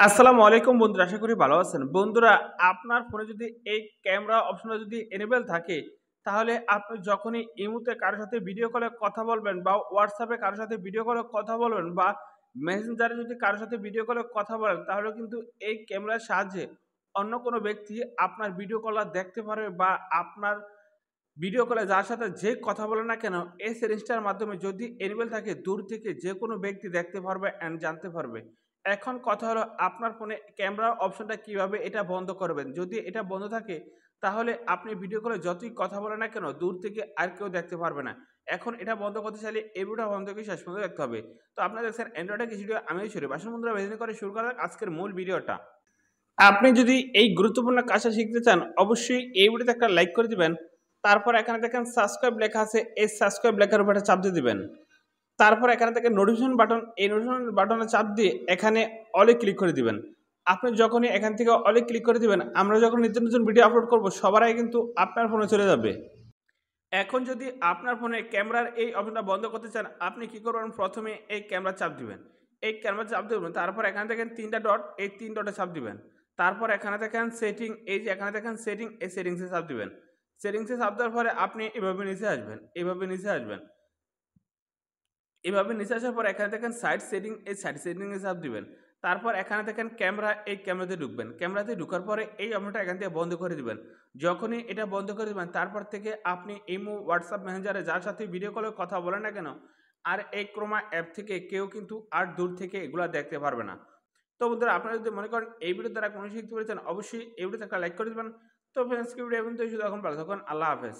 আসসালামু আলাইকুম বন্ধুরা, আশা করি ভালো আছেন। বন্ধুরা, আপনার ফোনে যদি এই ক্যামেরা অপশনটা যদি এনেবল থাকে, তাহলে আপনি যখনই ইমোতে কারো সাথে ভিডিও কলে কথা বলবেন বা WhatsApp এ কারো সাথে ভিডিও কলে কথা বলবেন বা মেসেঞ্জারে যদি কারো সাথে ভিডিও কলে কথা বলেন, তাহলে কিন্তু এই ক্যামেরার সাহায্যে অন্য কোনো ব্যক্তি আপনার ভিডিও কলটা দেখতে পারবে বা আপনার ভিডিও কলে যার সাথে যে কথা বলে না কেন, এই সেটিংসটার মাধ্যমে যদি এনেবল থাকে, দূর থেকে যেকোনো ব্যক্তি দেখতে পারবে অ্যান্ড জানতে পারবে। এখন কথা হলো, আপনার ফোনে ক্যামেরা অপশনটা কিভাবে এটা বন্ধ করবেন? যদি এটা বন্ধ থাকে, তাহলে আপনি ভিডিও কলে যতই কথা বলেন না কেন, দূর থেকে আর কেউ দেখতে পারবে না। এখন এটা বন্ধ করতে চাইলে এই ভিডিওটা বন্ধ করে শেষ পর্যন্ত দেখতে হবে। তো আপনারা দেখছেন অ্যান্ড্রয়েডের কিছু ভিডিও, আমিও শরীফ। আসুন বন্ধুরা, বেশি করে শুরু করা যাক আজকের মূল ভিডিওটা। আপনি যদি এই গুরুত্বপূর্ণ কাজটা শিখতে চান, অবশ্যই এই ভিডিওতে একটা লাইক করে দিবেন। তারপর এখানে দেখেন সাবস্ক্রাইব লেখা আছে, এই সাবস্ক্রাইব লেখার উপর একটা চাপ দিয়ে দিবেন। তারপর এখানে দেখেন নোটিফিকেশন বাটন, এই নোটিফিকেশন বাটনে চাপ দিয়ে এখানে অলে ক্লিক করে দিবেন। আপনি যখনই এখান থেকে অলে ক্লিক করে দিবেন, আমরা যখন নিত্য নতুন ভিডিও আপলোড করব, সবার আগে কিন্তু আপনার ফোনে চলে যাবে। এখন যদি আপনার ফোনে ক্যামেরার এই অপশনটা বন্ধ করতে চান, আপনি কি করবেন? প্রথমে এই ক্যামেরা চাপ দিবেন। এই ক্যামেরা চাপ দিবেন, তারপর এখানে দেখেন ৩ টা ডট, এই ৩ ডটে চাপ দিবেন। তারপর এখানে দেখেন সেটিং, এই যে এখানে দেখেন সেটিং, এই সেটিংসে চাপ দিবেন। সেটিংসে চাপ দেওয়ার পরে আপনি এভাবে নিচে আসবেন, এভাবে নিচে আসবেন। এভাবে নিচে আসার পর এখানে দেখেন সাইড সেটিং, এই সাইড সেটিং এ চাপ দিবেন। তারপর এখানে দেখেন ক্যামেরা, এই ক্যামেরাতে ঢুকবেন। ক্যামেরাতে ঢোকার পরে এই অপশনটা এখান থেকে বন্ধ করে দিবেন। যখনই এটা বন্ধ করে দিবেন, তারপর থেকে আপনি ইমো, WhatsApp মেসেঞ্জারে যার সাথে ভিডিও কলে কথা বলেন না কেন, আর এই ক্রোমা অ্যাপ থেকে কেউ কিন্তু আর দূর থেকে এগুলা দেখতে পারবে না। তো বন্ধুরা, আপনারা যদি মনে করেন এই ভিডিও দ্বারা কোনো শিখতে পেরেছেন, অবশ্যই এই ভিডিওতে একটা লাইক করে দিবেন। তো ফ্রেন্ডস, কি ভিডিও এখন তো শুধু এখন ভালো থাকুন। আল্লাহ হাফেজ।